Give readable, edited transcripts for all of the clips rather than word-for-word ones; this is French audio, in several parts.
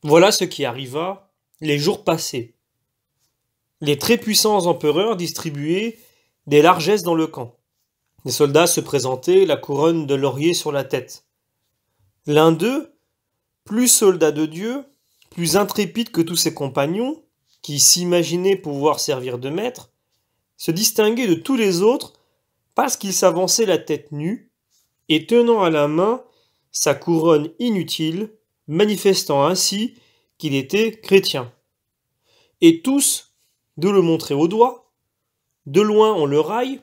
Voilà ce qui arriva les jours passés. Les très puissants empereurs distribuaient des largesses dans le camp. Les soldats se présentaient, la couronne de laurier sur la tête. L'un d'eux, plus soldat de Dieu, plus intrépide que tous ses compagnons, qui s'imaginaient pouvoir servir de maître, se distinguait de tous les autres parce qu'il s'avançait la tête nue et tenant à la main sa couronne inutile, manifestant ainsi qu'il était chrétien. Et tous, de le montrer au doigt, de loin on le raille,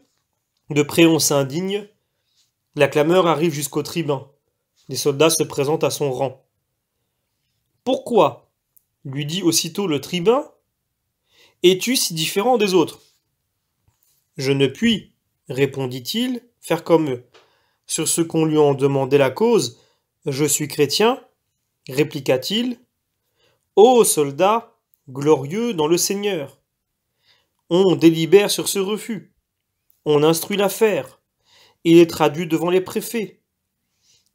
de près on s'indigne, la clameur arrive jusqu'au tribun. Les soldats se présentent à son rang. Pourquoi, lui dit aussitôt le tribun, es-tu si différent des autres? Je ne puis, répondit-il, faire comme eux. Sur ce qu'on lui en demandait la cause, je suis chrétien, répliqua-t-il. Ô soldats, glorieux dans le Seigneur! On délibère sur ce refus, on instruit l'affaire, il est traduit devant les préfets.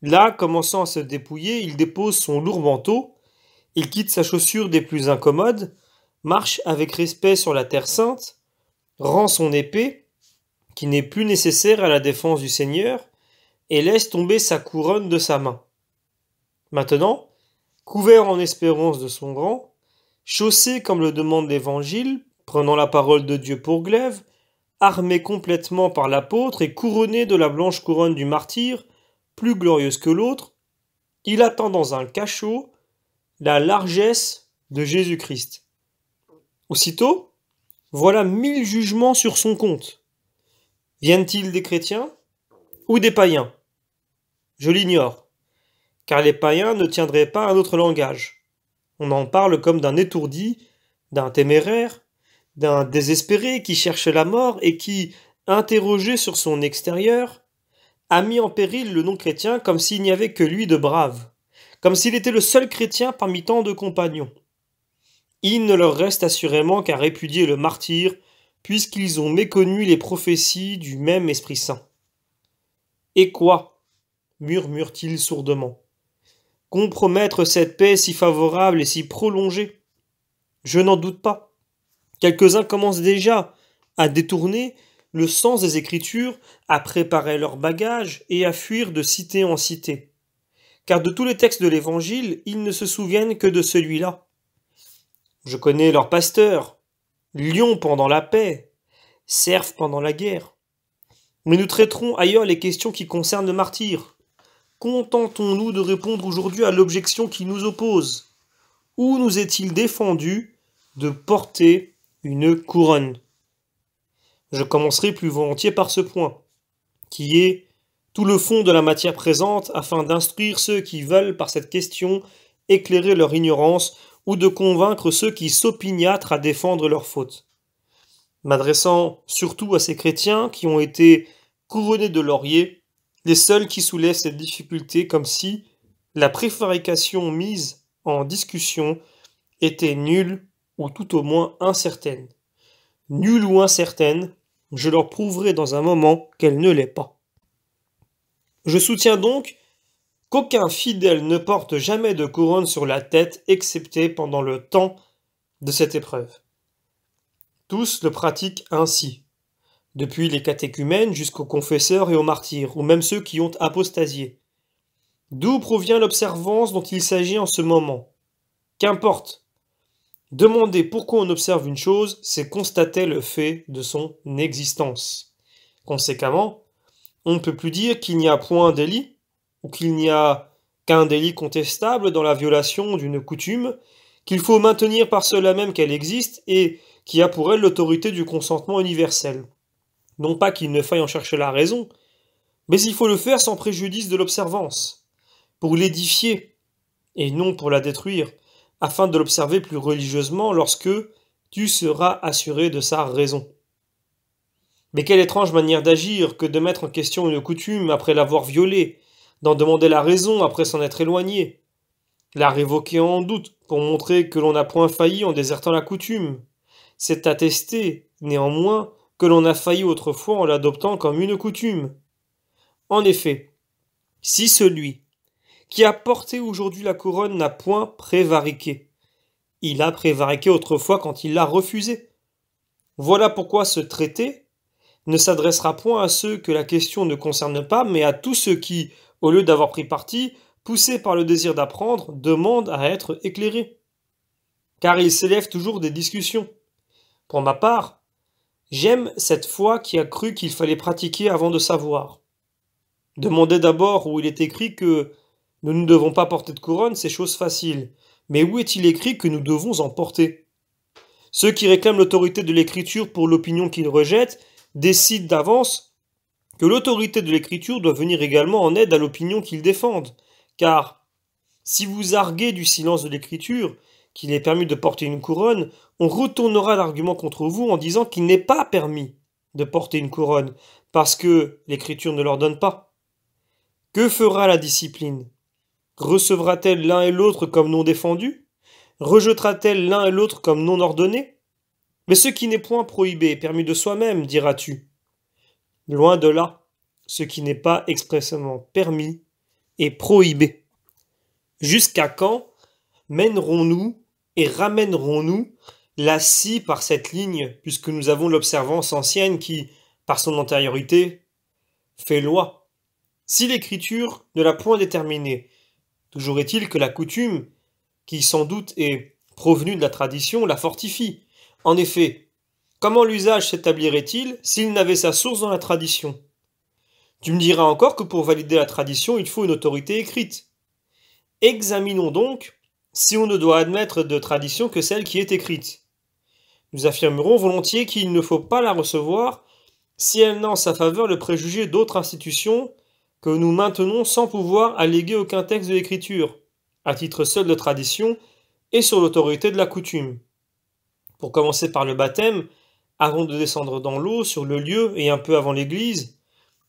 Là, commençant à se dépouiller, il dépose son lourd manteau, il quitte sa chaussure des plus incommodes, marche avec respect sur la terre sainte, rend son épée, qui n'est plus nécessaire à la défense du Seigneur, et laisse tomber sa couronne de sa main. Maintenant, couvert en espérance de son rang, chaussé comme le demande l'Évangile, prenant la parole de Dieu pour glaive, armé complètement par l'apôtre et couronné de la blanche couronne du martyr, plus glorieuse que l'autre, il attend dans un cachot la largesse de Jésus-Christ. Aussitôt, voilà 1000 jugements sur son compte. Viennent-ils des chrétiens ou des païens? Je l'ignore, car les païens ne tiendraient pas un autre langage. On en parle comme d'un étourdi, d'un téméraire, d'un désespéré qui cherche la mort et qui, interrogé sur son extérieur, a mis en péril le non-chrétien comme s'il n'y avait que lui de brave, comme s'il était le seul chrétien parmi tant de compagnons. Il ne leur reste assurément qu'à répudier le martyr, puisqu'ils ont méconnu les prophéties du même Esprit Saint. Et quoi? Murmure-t-il sourdement. Compromettre cette paix si favorable et si prolongée? Je n'en doute pas. Quelques-uns commencent déjà à détourner le sens des Écritures, à préparer leurs bagages et à fuir de cité en cité. Car de tous les textes de l'Évangile, ils ne se souviennent que de celui-là. Je connais leurs pasteurs, lions pendant la paix, cerfs pendant la guerre. Mais nous traiterons ailleurs les questions qui concernent le martyr. Contentons-nous de répondre aujourd'hui à l'objection qui nous oppose. Où nous est-il défendu de porter une couronne? Je commencerai plus volontiers par ce point, qui est tout le fond de la matière présente, afin d'instruire ceux qui veulent par cette question éclairer leur ignorance ou de convaincre ceux qui s'opiniâtrent à défendre leurs fautes. M'adressant surtout à ces chrétiens qui ont été couronnés de laurier, les seuls qui soulèvent cette difficulté comme si la préfarication mise en discussion était nulle ou tout au moins incertaine. Nulle ou incertaine, je leur prouverai dans un moment qu'elle ne l'est pas. Je soutiens donc qu'aucun fidèle ne porte jamais de couronne sur la tête, excepté pendant le temps de cette épreuve. Tous le pratiquent ainsi, depuis les catéchumènes jusqu'aux confesseurs et aux martyrs, ou même ceux qui ont apostasié. D'où provient l'observance dont il s'agit en ce moment? Qu'importe. Demander pourquoi on observe une chose, c'est constater le fait de son existence. Conséquemment, on ne peut plus dire qu'il n'y a point délit, ou qu'il n'y a qu'un délit contestable dans la violation d'une coutume, qu'il faut maintenir par cela même qu'elle existe et qui a pour elle l'autorité du consentement universel. Non pas qu'il ne faille en chercher la raison, mais il faut le faire sans préjudice de l'observance, pour l'édifier, et non pour la détruire, afin de l'observer plus religieusement lorsque tu seras assuré de sa raison. Mais quelle étrange manière d'agir que de mettre en question une coutume après l'avoir violée, d'en demander la raison après s'en être éloigné, la révoquer en doute pour montrer que l'on n'a point failli en désertant la coutume. C'est attester, néanmoins, que l'on a failli autrefois en l'adoptant comme une coutume. En effet, si celui qui a porté aujourd'hui la couronne n'a point prévariqué. Il a prévariqué autrefois quand il l'a refusé. Voilà pourquoi ce traité ne s'adressera point à ceux que la question ne concerne pas, mais à tous ceux qui, au lieu d'avoir pris parti, poussés par le désir d'apprendre, demandent à être éclairés. Car il s'élève toujours des discussions. Pour ma part, j'aime cette foi qui a cru qu'il fallait pratiquer avant de savoir. Demandez d'abord où il est écrit que nous ne devons pas porter de couronne, c'est chose facile. Mais où est-il écrit que nous devons en porter? Ceux qui réclament l'autorité de l'écriture pour l'opinion qu'ils rejettent décident d'avance que l'autorité de l'écriture doit venir également en aide à l'opinion qu'ils défendent. Car si vous arguez du silence de l'écriture, qu'il est permis de porter une couronne, on retournera l'argument contre vous en disant qu'il n'est pas permis de porter une couronne, parce que l'écriture ne leur donne pas. Que fera la discipline? Recevra-t-elle l'un et l'autre comme non défendu? Rejettera-t-elle l'un et l'autre comme non ordonné? Mais ce qui n'est point prohibé est permis de soi-même, diras-tu. Loin de là, ce qui n'est pas expressément permis est prohibé. Jusqu'à quand mènerons-nous et ramènerons-nous la scie par cette ligne, puisque nous avons l'observance ancienne qui, par son antériorité, fait loi? Si l'écriture ne l'a point déterminée, toujours est-il que la coutume, qui sans doute est provenue de la tradition, la fortifie. En effet, comment l'usage s'établirait-il s'il n'avait sa source dans la tradition? Tu me diras encore que pour valider la tradition, il faut une autorité écrite. Examinons donc si on ne doit admettre de tradition que celle qui est écrite. Nous affirmerons volontiers qu'il ne faut pas la recevoir si elle n'a en sa faveur le préjugé d'autres institutions que nous maintenons sans pouvoir alléguer aucun texte de l'écriture, à titre seul de tradition et sur l'autorité de la coutume. Pour commencer par le baptême, avant de descendre dans l'eau, sur le lieu et un peu avant l'église,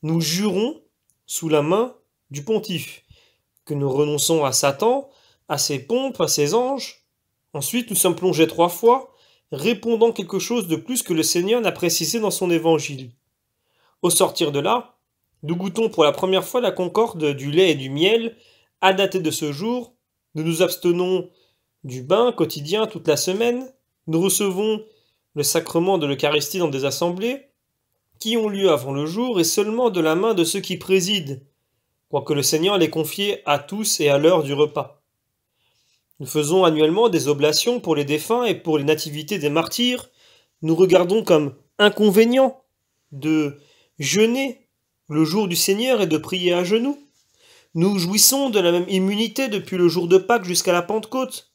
nous jurons sous la main du pontife que nous renonçons à Satan, à ses pompes, à ses anges. Ensuite, nous sommes plongés 3 fois, répondant quelque chose de plus que le Seigneur n'a précisé dans son évangile. Au sortir de là, nous goûtons pour la première fois la concorde du lait et du miel. À dater de ce jour, nous nous abstenons du bain quotidien toute la semaine. Nous recevons le sacrement de l'Eucharistie dans des assemblées qui ont lieu avant le jour et seulement de la main de ceux qui président, quoique le Seigneur les confie à tous et à l'heure du repas. Nous faisons annuellement des oblations pour les défunts et pour les nativités des martyrs. Nous regardons comme inconvénient de jeûner le jour du Seigneur et de prier à genoux. Nous jouissons de la même immunité depuis le jour de Pâques jusqu'à la Pentecôte.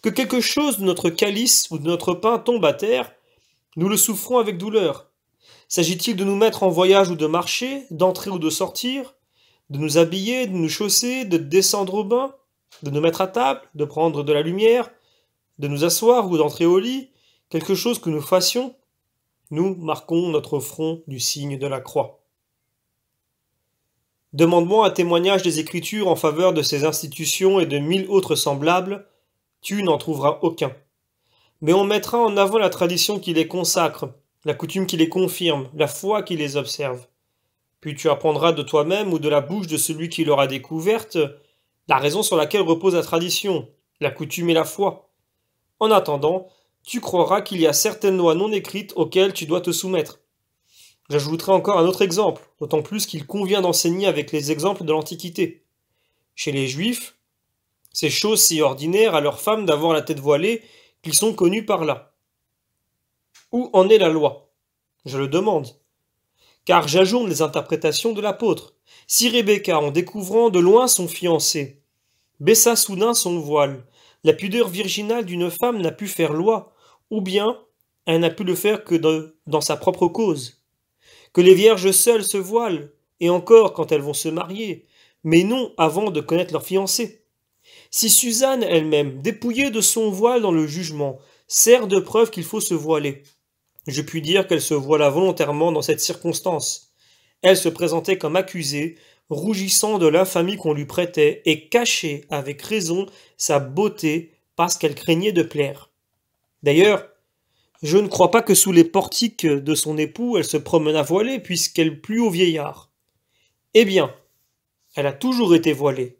Que quelque chose de notre calice ou de notre pain tombe à terre, nous le souffrons avec douleur. S'agit-il de nous mettre en voyage ou de marcher, d'entrer ou de sortir, de nous habiller, de nous chausser, de descendre au bain, de nous mettre à table, de prendre de la lumière, de nous asseoir ou d'entrer au lit, quelque chose que nous fassions, nous marquons notre front du signe de la croix. Demande-moi un témoignage des Écritures en faveur de ces institutions et de 1000 autres semblables, tu n'en trouveras aucun. Mais on mettra en avant la tradition qui les consacre, la coutume qui les confirme, la foi qui les observe. Puis tu apprendras de toi-même ou de la bouche de celui qui l'aura découverte la raison sur laquelle repose la tradition, la coutume et la foi. En attendant, tu croiras qu'il y a certaines lois non écrites auxquelles tu dois te soumettre. J'ajouterai encore un autre exemple, d'autant plus qu'il convient d'enseigner avec les exemples de l'Antiquité. Chez les Juifs, c'est chose si ordinaire à leurs femmes d'avoir la tête voilée qu'ils sont connus par là. Où en est la loi? Je le demande. Car j'ajourne les interprétations de l'apôtre. Si Rebecca, en découvrant de loin son fiancé, baissa soudain son voile, la pudeur virginale d'une femme n'a pu faire loi, ou bien elle n'a pu le faire que dans sa propre cause. Que les vierges seules se voilent, et encore quand elles vont se marier, mais non avant de connaître leur fiancé. Si Suzanne elle-même, dépouillée de son voile dans le jugement, sert de preuve qu'il faut se voiler, je puis dire qu'elle se voila volontairement dans cette circonstance. Elle se présentait comme accusée, rougissant de l'infamie qu'on lui prêtait, et cachait avec raison sa beauté parce qu'elle craignait de plaire. D'ailleurs, je ne crois pas que sous les portiques de son époux elle se promenât voilée, puisqu'elle plut au vieillard. Eh bien, elle a toujours été voilée,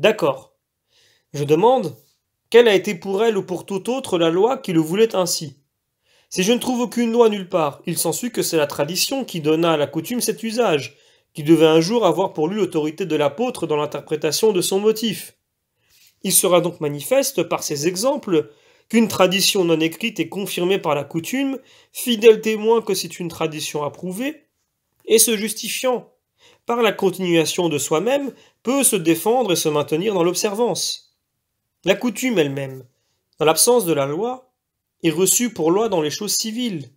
D'accord. Je demande, quelle a été pour elle ou pour tout autre la loi qui le voulait ainsi? Si je ne trouve aucune loi nulle part, il s'ensuit que c'est la tradition qui donna à la coutume cet usage, qui devait un jour avoir pour lui l'autorité de l'apôtre dans l'interprétation de son motif. Il sera donc manifeste par ces exemples qu'une tradition non écrite est confirmée par la coutume, fidèle témoin que c'est une tradition approuvée, et se justifiant par la continuation de soi-même, peut se défendre et se maintenir dans l'observance. La coutume elle-même, dans l'absence de la loi, est reçue pour loi dans les choses civiles.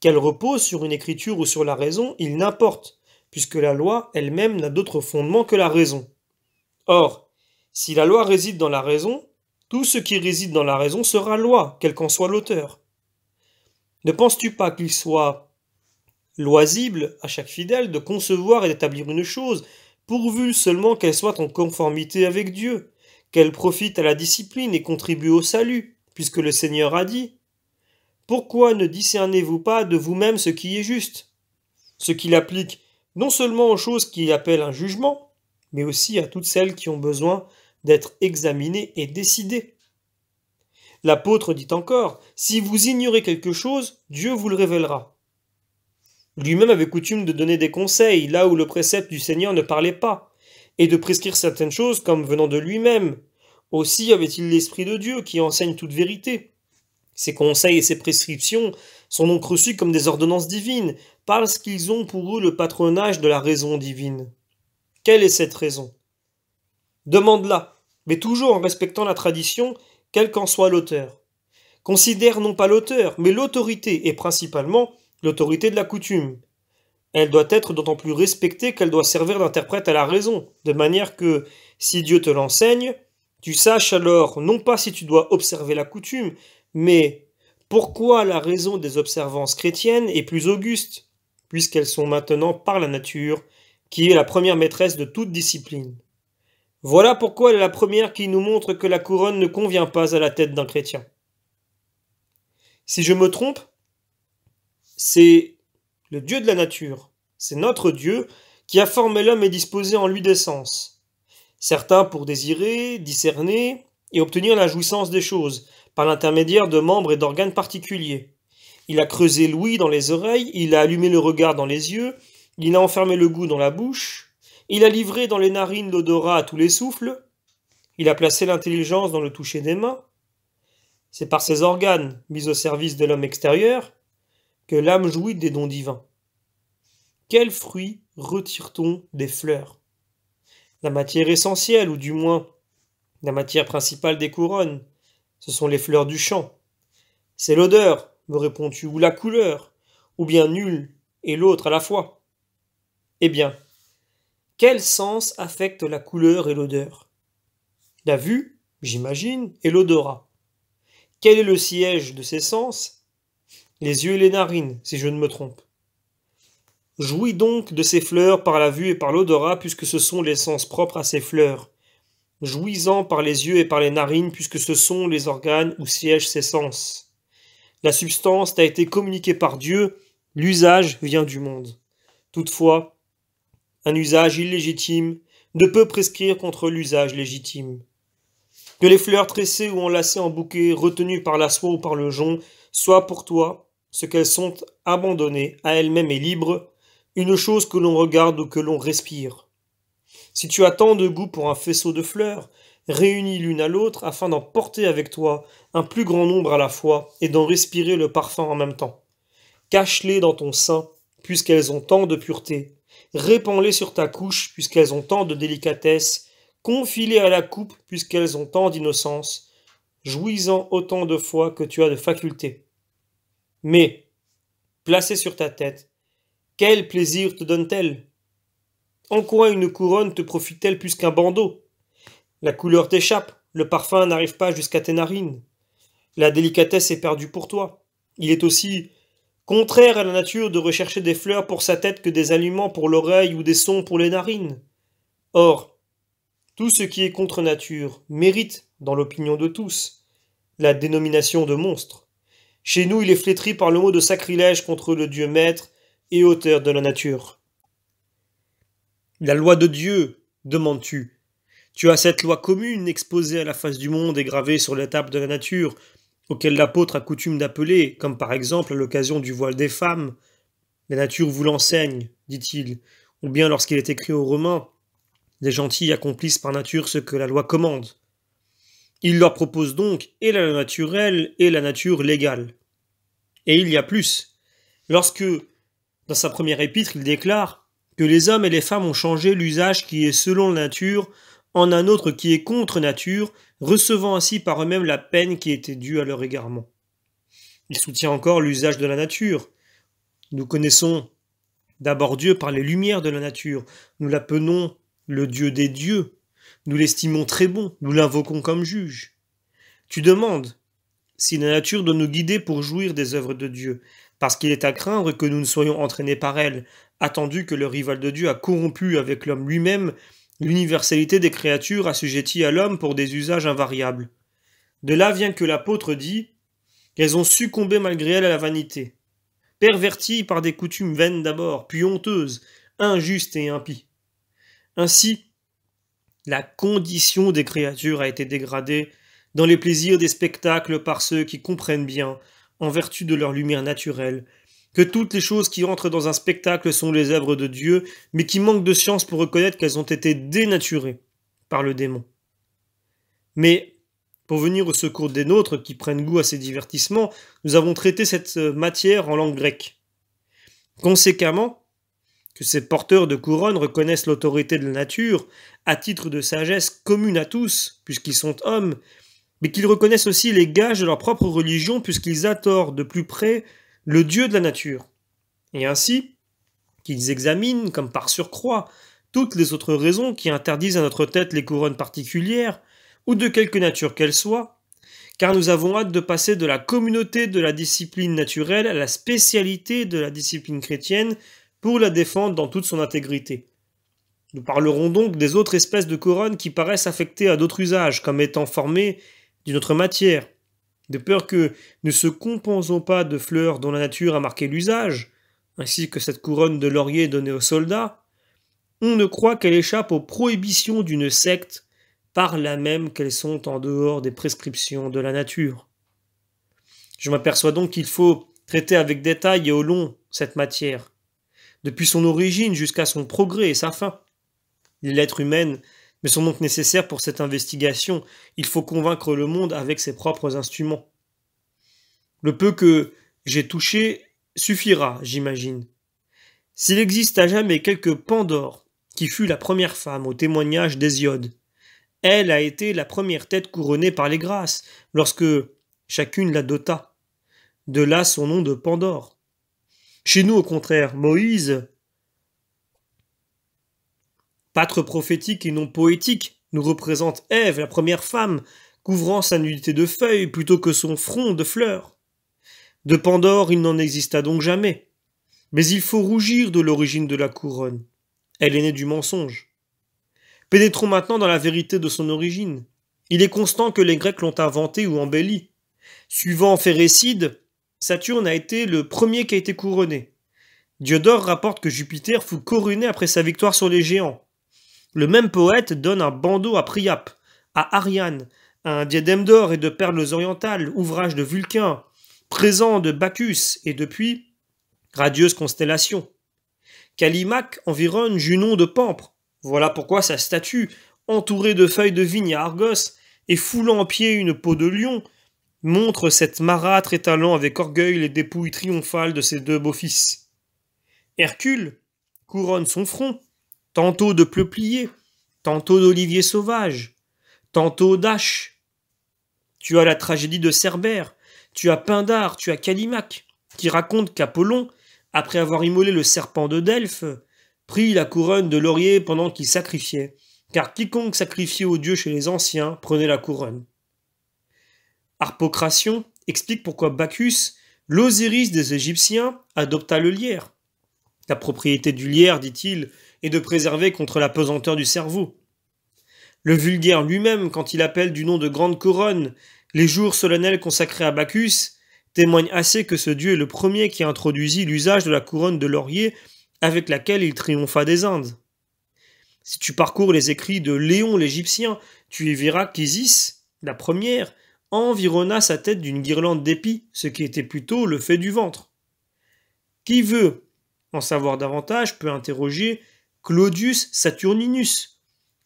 Qu'elle repose sur une écriture ou sur la raison, il n'importe, puisque la loi elle-même n'a d'autre fondement que la raison. Or, si la loi réside dans la raison, tout ce qui réside dans la raison sera loi, quel qu'en soit l'auteur. Ne penses-tu pas qu'il soit loisible à chaque fidèle de concevoir et d'établir une chose, pourvu seulement qu'elle soit en conformité avec Dieu, qu'elle profite à la discipline et contribue au salut, puisque le Seigneur a dit: pourquoi ne discernez-vous pas de vous-même ce qui est juste? Ce qu'il applique non seulement aux choses qui appellent un jugement, mais aussi à toutes celles qui ont besoin d'être examinées et décidées. L'apôtre dit encore: si vous ignorez quelque chose, Dieu vous le révélera. Lui-même avait coutume de donner des conseils là où le précepte du Seigneur ne parlait pas, et de prescrire certaines choses comme venant de lui-même. Aussi avait-il l'Esprit de Dieu qui enseigne toute vérité. Ses conseils et ses prescriptions sont donc reçus comme des ordonnances divines, parce qu'ils ont pour eux le patronage de la raison divine. Quelle est cette raison? Demande-la, mais toujours en respectant la tradition, quel qu'en soit l'auteur. Considère non pas l'auteur, mais l'autorité, et principalement l'autorité de la coutume. Elle doit être d'autant plus respectée qu'elle doit servir d'interprète à la raison, de manière que, si Dieu te l'enseigne, tu saches alors non pas si tu dois observer la coutume, mais pourquoi la raison des observances chrétiennes est plus auguste, puisqu'elles sont maintenant par la nature, qui est la première maîtresse de toute discipline. Voilà pourquoi elle est la première qui nous montre que la couronne ne convient pas à la tête d'un chrétien. Si je me trompe, c'est le Dieu de la nature, c'est notre Dieu qui a formé l'homme et disposé en lui des sens. Certains pour désirer, discerner et obtenir la jouissance des choses, par l'intermédiaire de membres et d'organes particuliers. Il a creusé l'ouïe dans les oreilles, il a allumé le regard dans les yeux, il a enfermé le goût dans la bouche, il a livré dans les narines l'odorat à tous les souffles, il a placé l'intelligence dans le toucher des mains. C'est par ces organes, mis au service de l'homme extérieur, que l'âme jouit des dons divins. Quels fruits retire-t-on des fleurs? La matière essentielle, ou du moins la matière principale des couronnes, ce sont les fleurs du champ. C'est l'odeur, me réponds-tu, ou la couleur, ou bien nul et l'autre à la fois. Eh bien, quel sens affecte la couleur et l'odeur? La vue, j'imagine, et l'odorat. Quel est le siège de ces sens? Les yeux et les narines, si je ne me trompe. Jouis donc de ces fleurs par la vue et par l'odorat, puisque ce sont les sens propres à ces fleurs. Jouis-en par les yeux et par les narines, puisque ce sont les organes où siègent ces sens. La substance t'a été communiquée par Dieu, l'usage vient du monde. Toutefois, un usage illégitime ne peut prescrire contre l'usage légitime. Que les fleurs tressées ou enlacées en bouquet, retenues par la soie ou par le jonc, soient pour toi, ce qu'elles sont abandonnées à elles-mêmes et libres, une chose que l'on regarde ou que l'on respire. Si tu as tant de goût pour un faisceau de fleurs, réunis l'une à l'autre afin d'en porter avec toi un plus grand nombre à la fois et d'en respirer le parfum en même temps. Cache-les dans ton sein, puisqu'elles ont tant de pureté. Répands-les sur ta couche, puisqu'elles ont tant de délicatesse. Confie-les à la coupe, puisqu'elles ont tant d'innocence. Jouis-en autant de fois que tu as de facultés. Mais, placées sur ta tête, quel plaisir te donne-t-elle? En quoi une couronne te profite-t-elle plus qu'un bandeau? La couleur t'échappe, le parfum n'arrive pas jusqu'à tes narines. La délicatesse est perdue pour toi. Il est aussi contraire à la nature de rechercher des fleurs pour sa tête que des aliments pour l'oreille ou des sons pour les narines. Or, tout ce qui est contre nature mérite, dans l'opinion de tous, la dénomination de monstre. Chez nous, il est flétri par le mot de sacrilège contre le Dieu maître et auteur de la nature. La loi de Dieu, demandes-tu. Tu as cette loi commune exposée à la face du monde et gravée sur les tables de la nature, auquel l'apôtre a coutume d'appeler, comme par exemple à l'occasion du voile des femmes. La nature vous l'enseigne, dit-il, ou bien lorsqu'il est écrit aux Romains, les gentils accomplissent par nature ce que la loi commande. Il leur propose donc et la loi naturelle et la nature légale. Et il y a plus. Lorsque, dans sa première épître, il déclare que les hommes et les femmes ont changé l'usage qui est selon la nature en un autre qui est contre nature, recevant ainsi par eux-mêmes la peine qui était due à leur égarement. Il soutient encore l'usage de la nature. Nous connaissons d'abord Dieu par les lumières de la nature. Nous l'appelons le Dieu des dieux. Nous l'estimons très bon. Nous l'invoquons comme juge. Tu demandes si la nature doit nous guider pour jouir des œuvres de Dieu, parce qu'il est à craindre que nous ne soyons entraînés par elle, attendu que le rival de Dieu a corrompu avec l'homme lui-même l'universalité des créatures assujetties à l'homme pour des usages invariables. De là vient que l'apôtre dit qu'elles ont succombé malgré elles à la vanité, perverties par des coutumes vaines d'abord, puis honteuses, injustes et impies. Ainsi, la condition des créatures a été dégradée dans les plaisirs des spectacles par ceux qui comprennent bien, en vertu de leur lumière naturelle, que toutes les choses qui entrent dans un spectacle sont les œuvres de Dieu, mais qui manquent de science pour reconnaître qu'elles ont été dénaturées par le démon. Mais, pour venir au secours des nôtres qui prennent goût à ces divertissements, nous avons traité cette matière en langue grecque. Conséquemment, que ces porteurs de couronne reconnaissent l'autorité de la nature, à titre de sagesse commune à tous, puisqu'ils sont hommes, mais qu'ils reconnaissent aussi les gages de leur propre religion, puisqu'ils adorent de plus près le Dieu de la nature. Et ainsi, qu'ils examinent, comme par surcroît, toutes les autres raisons qui interdisent à notre tête les couronnes particulières, ou de quelque nature qu'elles soient, car nous avons hâte de passer de la communauté de la discipline naturelle à la spécialité de la discipline chrétienne pour la défendre dans toute son intégrité. Nous parlerons donc des autres espèces de couronnes qui paraissent affectées à d'autres usages, comme étant formées d'une autre matière, de peur que ne se compensons pas de fleurs dont la nature a marqué l'usage, ainsi que cette couronne de laurier donnée aux soldats, on ne croit qu'elle échappe aux prohibitions d'une secte, par là même qu'elles sont en dehors des prescriptions de la nature. Je m'aperçois donc qu'il faut traiter avec détail et au long cette matière, depuis son origine jusqu'à son progrès et sa fin. Les lettres humaines me sont donc nécessaires pour cette investigation. Il faut convaincre le monde avec ses propres instruments. Le peu que j'ai touché suffira, j'imagine. S'il existe à jamais quelque Pandore, qui fut la première femme au témoignage d'Hésiode, elle a été la première tête couronnée par les grâces, lorsque chacune la dota. De là son nom de Pandore. Chez nous, au contraire, Moïse, pâtre prophétique et non poétique, nous représente Ève, la première femme, couvrant sa nudité de feuilles plutôt que son front de fleurs. De Pandore, il n'en exista donc jamais. Mais il faut rougir de l'origine de la couronne. Elle est née du mensonge. Pénétrons maintenant dans la vérité de son origine. Il est constant que les Grecs l'ont inventée ou embellie. Suivant Phérécide, Saturne a été le premier qui a été couronné. Diodore rapporte que Jupiter fut couronné après sa victoire sur les géants. Le même poète donne un bandeau à Priape, à Ariane, un diadème d'or et de perles orientales, ouvrage de Vulcain, présent de Bacchus et depuis, radieuse constellation. Callimaque environne Junon de Pampre. Voilà pourquoi sa statue, entourée de feuilles de vigne à Argos et foulant en pied une peau de lion, montre cette marâtre étalant avec orgueil les dépouilles triomphales de ses deux beaux-fils. Hercule couronne son front, tantôt de peuplier, tantôt d'olivier sauvage, tantôt d'ache. Tu as la tragédie de Cerbère, tu as Pindare, tu as Callimaque, qui raconte qu'Apollon, après avoir immolé le serpent de Delphes, prit la couronne de laurier pendant qu'il sacrifiait, car quiconque sacrifiait aux dieux chez les anciens prenait la couronne. Harpocration explique pourquoi Bacchus, l'Osiris des Égyptiens, adopta le lierre. La propriété du lierre, dit-il, est de préserver contre la pesanteur du cerveau. Le vulgaire lui-même, quand il appelle du nom de grande couronne les jours solennels consacrés à Bacchus, témoigne assez que ce dieu est le premier qui introduisit l'usage de la couronne de laurier avec laquelle il triompha des Indes. Si tu parcours les écrits de Léon l'Égyptien, tu y verras qu'Isis, la première, environna sa tête d'une guirlande d'épis, ce qui était plutôt le fait du ventre. Qui veut en savoir davantage peut interroger Claudius Saturninus,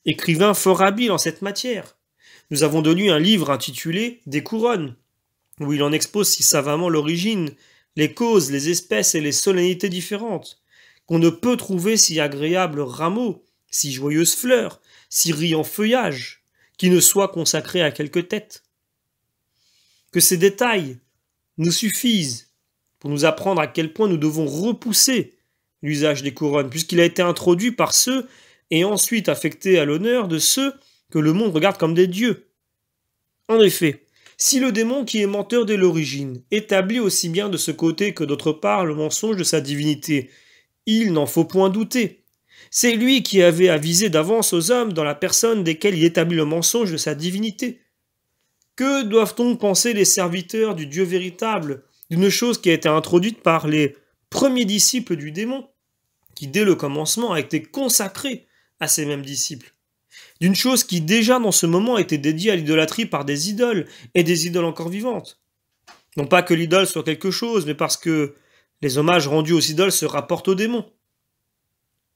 écrivain fort habile en cette matière. Nous avons de lui un livre intitulé Des couronnes, où il en expose si savamment l'origine, les causes, les espèces et les solennités différentes, qu'on ne peut trouver si agréables rameaux, si joyeuses fleurs, si riants feuillages, qui ne soient consacrés à quelque tête. Que ces détails nous suffisent pour nous apprendre à quel point nous devons repousser l'usage des couronnes, puisqu'il a été introduit par ceux et ensuite affecté à l'honneur de ceux que le monde regarde comme des dieux. En effet, si le démon qui est menteur dès l'origine établit aussi bien de ce côté que d'autre part le mensonge de sa divinité, il n'en faut point douter. C'est lui qui avait avisé d'avance aux hommes dans la personne desquels il établit le mensonge de sa divinité. Que doivent-on penser les serviteurs du Dieu véritable d'une chose qui a été introduite par les premiers disciples du démon, qui dès le commencement a été consacrée à ces mêmes disciples, d'une chose qui déjà dans ce moment était dédiée à l'idolâtrie par des idoles, et des idoles encore vivantes. Non pas que l'idole soit quelque chose, mais parce que les hommages rendus aux idoles se rapportent aux démons.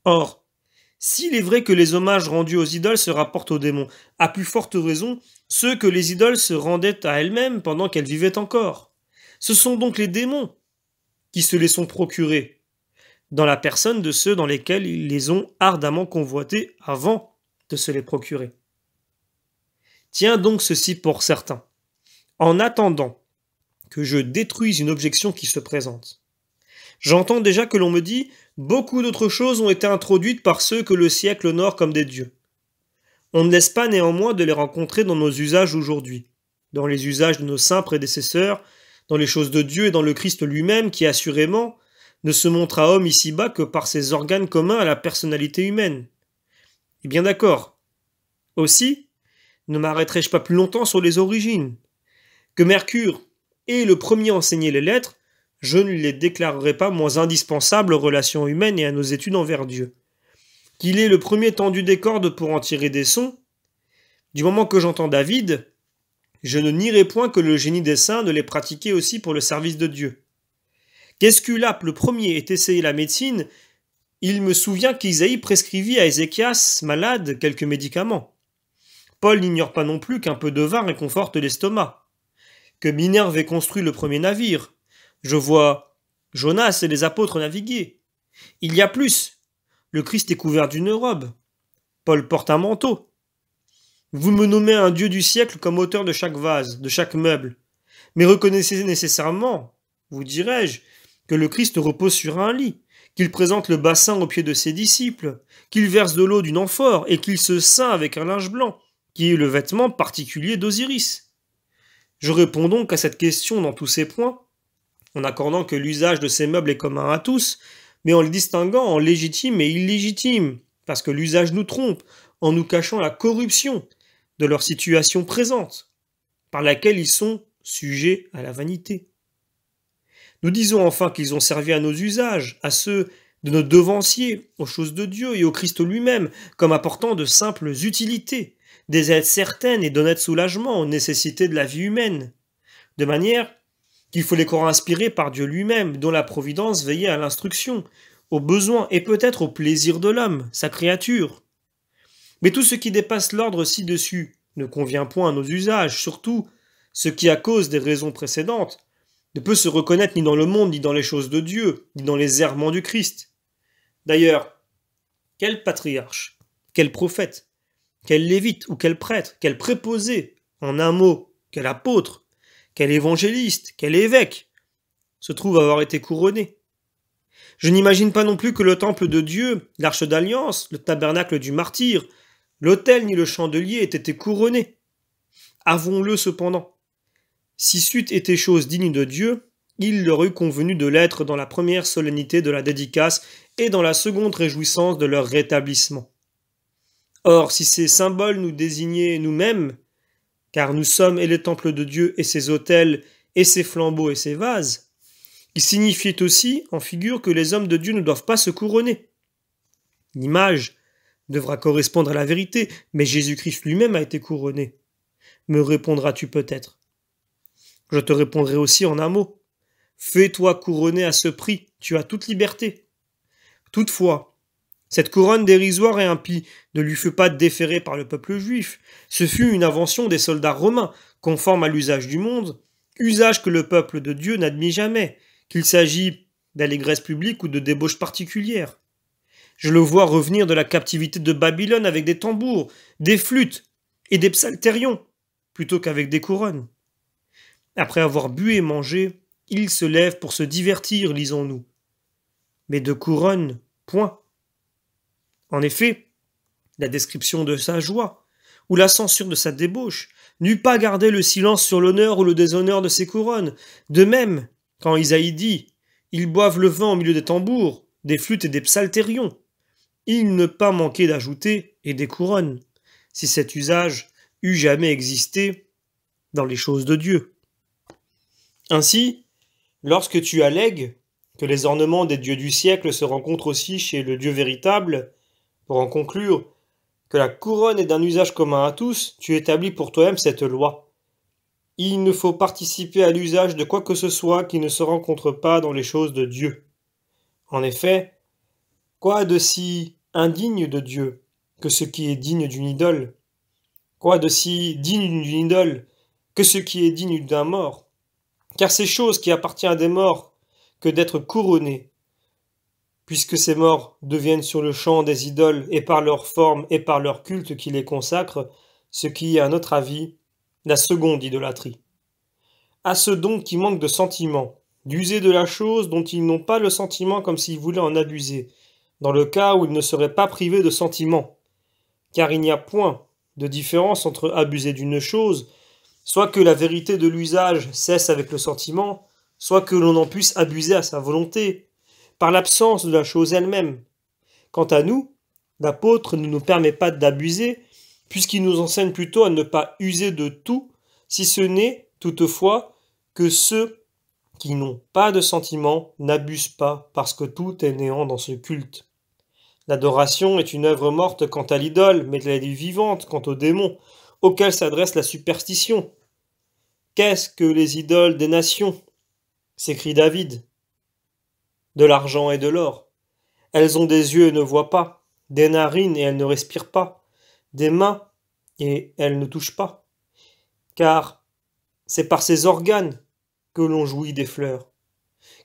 Or, s'il est vrai que les hommages rendus aux idoles se rapportent aux démons, à plus forte raison, ceux que les idoles se rendaient à elles-mêmes pendant qu'elles vivaient encore. Ce sont donc les démons qui se les sont procurés, dans la personne de ceux dans lesquels ils les ont ardemment convoités avant de se les procurer. Tiens donc ceci pour certain. En attendant que je détruise une objection qui se présente, j'entends déjà que l'on me dit « Beaucoup d'autres choses ont été introduites par ceux que le siècle honore comme des dieux. » On ne laisse pas néanmoins de les rencontrer dans nos usages aujourd'hui, dans les usages de nos saints prédécesseurs, dans les choses de Dieu et dans le Christ lui-même qui, assurément, ne se montre à homme ici-bas que par ses organes communs à la personnalité humaine. Et bien d'accord. Aussi, ne m'arrêterai-je pas plus longtemps sur les origines. Que Mercure ait le premier enseigné les lettres, je ne les déclarerai pas moins indispensables aux relations humaines et à nos études envers Dieu. Qu'il ait le premier tendu des cordes pour en tirer des sons, du moment que j'entends David, je ne nierai point que le génie des saints ne l'ait pratiqué aussi pour le service de Dieu. Qu'Esculape le premier ait essayé la médecine, il me souvient qu'Isaïe prescrivit à Ézéchias, malade, quelques médicaments. Paul n'ignore pas non plus qu'un peu de vin réconforte l'estomac. Que Minerve ait construit le premier navire. Je vois Jonas et les apôtres naviguer. Il y a plus. Le Christ est couvert d'une robe. Paul porte un manteau. Vous me nommez un dieu du siècle comme auteur de chaque vase, de chaque meuble. Mais reconnaissez nécessairement, vous dirais-je, que le Christ repose sur un lit, qu'il présente le bassin aux pieds de ses disciples, qu'il verse de l'eau d'une amphore et qu'il se ceint avec un linge blanc, qui est le vêtement particulier d'Osiris. Je réponds donc à cette question dans tous ces points, en accordant que l'usage de ces meubles est commun à tous, mais en les distinguant en légitime et illégitime, parce que l'usage nous trompe, en nous cachant la corruption de leur situation présente, par laquelle ils sont sujets à la vanité. Nous disons enfin qu'ils ont servi à nos usages, à ceux de nos devanciers, aux choses de Dieu et au Christ lui-même, comme apportant de simples utilités, des aides certaines et d'honnêtes soulagements aux nécessités de la vie humaine, de manière qu'il faut les croire inspirés par Dieu lui-même, dont la providence veillait à l'instruction, aux besoins et peut-être au plaisir de l'homme, sa créature. Mais tout ce qui dépasse l'ordre ci-dessus ne convient point à nos usages, surtout ce qui, à cause des raisons précédentes, ne peut se reconnaître ni dans le monde, ni dans les choses de Dieu, ni dans les errements du Christ. D'ailleurs, quel patriarche, quel prophète, quel lévite ou quel prêtre, quel préposé, en un mot, quel apôtre, quel évangéliste, quel évêque, se trouve avoir été couronné. Je n'imagine pas non plus que le temple de Dieu, l'arche d'alliance, le tabernacle du martyr, l'autel ni le chandelier aient été couronnés. Avouons-le cependant. Si c'eût été chose digne de Dieu, il leur eût convenu de l'être dans la première solennité de la dédicace et dans la seconde réjouissance de leur rétablissement. Or, si ces symboles nous désignaient nous-mêmes, car nous sommes et les temples de Dieu et ses autels et ses flambeaux et ses vases, ils signifiaient aussi, en figure, que les hommes de Dieu ne doivent pas se couronner. L'image devra correspondre à la vérité, mais Jésus-Christ lui-même a été couronné. Me répondras-tu peut-être? Je te répondrai aussi en un mot. Fais-toi couronner à ce prix, tu as toute liberté. Toutefois, cette couronne dérisoire et impie ne lui fut pas déférée par le peuple juif. Ce fut une invention des soldats romains, conforme à l'usage du monde, usage que le peuple de Dieu n'admit jamais, qu'il s'agit d'allégresse publique ou de débauche particulière. Je le vois revenir de la captivité de Babylone avec des tambours, des flûtes et des psaltérions, plutôt qu'avec des couronnes. Après avoir bu et mangé, il se lève pour se divertir, lisons-nous. Mais de couronne, point. En effet, la description de sa joie, ou la censure de sa débauche, n'eût pas gardé le silence sur l'honneur ou le déshonneur de ses couronnes. De même, quand Isaïe dit « Ils boivent le vin au milieu des tambours, des flûtes et des psaltérions », il ne pas manquer d'ajouter « et des couronnes », si cet usage eût jamais existé dans les choses de Dieu. Ainsi, lorsque tu allègues que les ornements des dieux du siècle se rencontrent aussi chez le Dieu véritable, pour en conclure que la couronne est d'un usage commun à tous, tu établis pour toi-même cette loi. Il ne faut participer à l'usage de quoi que ce soit qui ne se rencontre pas dans les choses de Dieu. En effet, quoi de si indigne de Dieu que ce qui est digne d'une idole? Quoi de si digne d'une idole que ce qui est digne d'un mort? Car c'est chose qui appartient à des morts que d'être couronnés, puisque ces morts deviennent sur le champ des idoles et par leur forme et par leur culte qui les consacre, ce qui est, à notre avis, la seconde idolâtrie. À ceux donc qui manquent de sentiment, d'user de la chose dont ils n'ont pas le sentiment comme s'ils voulaient en abuser, dans le cas où ils ne seraient pas privés de sentiment, car il n'y a point de différence entre abuser d'une chose, soit que la vérité de l'usage cesse avec le sentiment, soit que l'on en puisse abuser à sa volonté, par l'absence de la chose elle-même. Quant à nous, l'apôtre ne nous permet pas d'abuser, puisqu'il nous enseigne plutôt à ne pas user de tout, si ce n'est, toutefois, que ceux qui n'ont pas de sentiment n'abusent pas, parce que tout est néant dans ce culte. L'adoration est une œuvre morte quant à l'idole, mais elle est vivante quant au démon, auquel s'adresse la superstition. Qu'est-ce que les idoles des nations? S'écrie David. De l'argent et de l'or. Elles ont des yeux et ne voient pas, des narines et elles ne respirent pas, des mains et elles ne touchent pas. Car c'est par ces organes que l'on jouit des fleurs.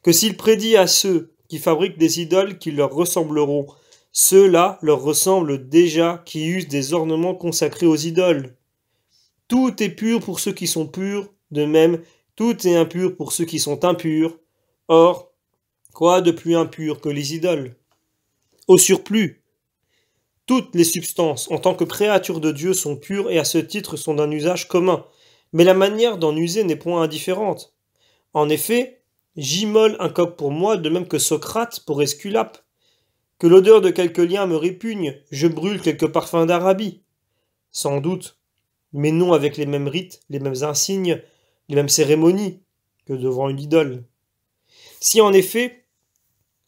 Que s'il prédit à ceux qui fabriquent des idoles qu'ils leur ressembleront, ceux-là leur ressemblent déjà qui usent des ornements consacrés aux idoles. Tout est pur pour ceux qui sont purs, de même, tout est impur pour ceux qui sont impurs. Or, quoi de plus impur que les idoles? Au surplus, toutes les substances, en tant que créatures de Dieu, sont pures et à ce titre sont d'un usage commun. Mais la manière d'en user n'est point indifférente. En effet, j'immole un coq pour moi, de même que Socrate pour Esculape. Que l'odeur de quelques liens me répugne, je brûle quelques parfums d'Arabie. Sans doute, mais non avec les mêmes rites, les mêmes insignes, les mêmes cérémonies que devant une idole. Si en effet,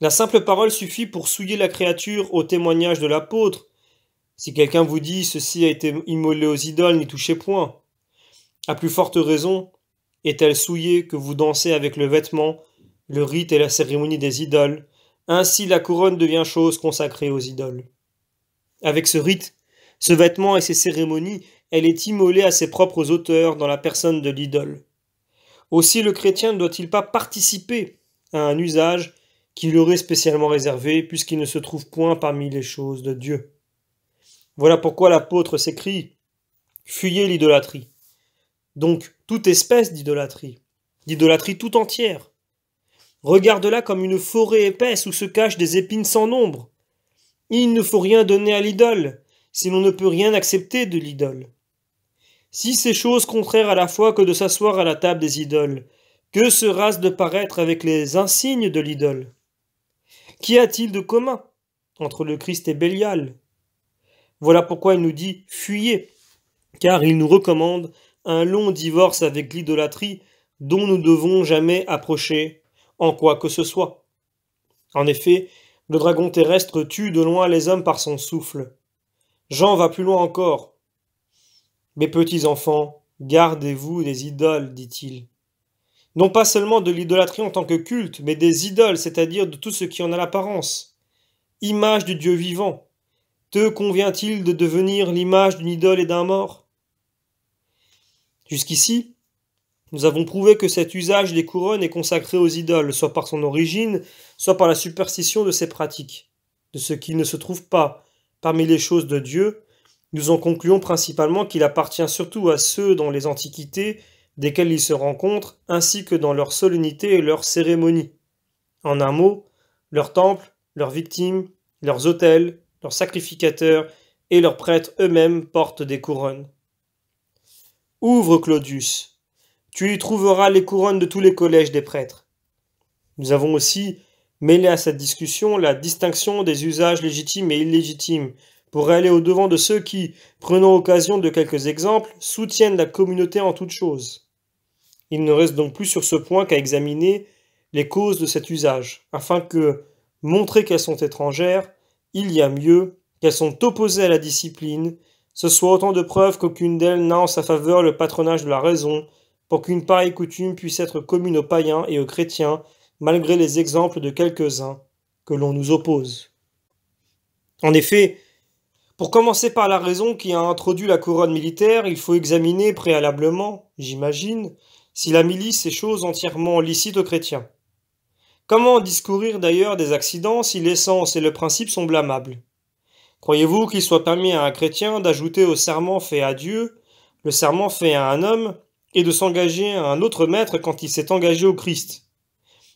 la simple parole suffit pour souiller la créature au témoignage de l'apôtre, si quelqu'un vous dit « ceci a été immolé aux idoles, n'y touchez point », à plus forte raison est-elle souillée que vous dansez avec le vêtement, le rite et la cérémonie des idoles, ainsi la couronne devient chose consacrée aux idoles. Avec ce rite, ce vêtement et ces cérémonies, elle est immolée à ses propres auteurs dans la personne de l'idole. Aussi le chrétien ne doit-il pas participer à un usage qui lui aurait spécialement réservé, puisqu'il ne se trouve point parmi les choses de Dieu. Voilà pourquoi l'apôtre s'écrie « Fuyez l'idolâtrie ». Donc toute espèce d'idolâtrie tout entière. Regarde-la comme une forêt épaisse où se cachent des épines sans nombre. Il ne faut rien donner à l'idole, si l'on ne peut rien accepter de l'idole. Si c'est chose contraire à la foi que de s'asseoir à la table des idoles, que sera-ce de paraître avec les insignes de l'idole? Qu'y a-t-il de commun entre le Christ et Bélial? Voilà pourquoi il nous dit « fuyez », car il nous recommande un long divorce avec l'idolâtrie dont nous ne devons jamais approcher en quoi que ce soit. En effet, le dragon terrestre tue de loin les hommes par son souffle. Jean va plus loin encore. Mes petits enfants, gardez-vous des idoles, dit-il. Non pas seulement de l'idolâtrie en tant que culte, mais des idoles, c'est-à-dire de tout ce qui en a l'apparence. Image du Dieu vivant. Te convient-il de devenir l'image d'une idole et d'un mort? Jusqu'ici, nous avons prouvé que cet usage des couronnes est consacré aux idoles, soit par son origine, soit par la superstition de ses pratiques. De ce qui ne se trouve pas parmi les choses de Dieu, nous en concluons principalement qu'il appartient surtout à ceux dans les antiquités desquels ils se rencontrent, ainsi que dans leur solennité et leurs cérémonies. En un mot, leurs temples, leurs victimes, leurs autels, leurs sacrificateurs et leurs prêtres eux-mêmes portent des couronnes. Ouvre, Claudius. Tu y trouveras les couronnes de tous les collèges des prêtres. Nous avons aussi mêlé à cette discussion la distinction des usages légitimes et illégitimes, pour aller au-devant de ceux qui, prenant occasion de quelques exemples, soutiennent la communauté en toutes choses. Il ne reste donc plus sur ce point qu'à examiner les causes de cet usage, afin que, montrer qu'elles sont étrangères, il y a mieux, qu'elles sont opposées à la discipline, ce soit autant de preuves qu'aucune d'elles n'a en sa faveur le patronage de la raison, pour qu'une pareille coutume puisse être commune aux païens et aux chrétiens, malgré les exemples de quelques-uns que l'on nous oppose. En effet, pour commencer par la raison qui a introduit la couronne militaire, il faut examiner préalablement, j'imagine, si la milice est chose entièrement licite aux chrétiens. Comment discourir d'ailleurs des accidents si l'essence et le principe sont blâmables? Croyez-vous qu'il soit permis à un chrétien d'ajouter au serment fait à Dieu, le serment fait à un homme, et de s'engager à un autre maître quand il s'est engagé au Christ?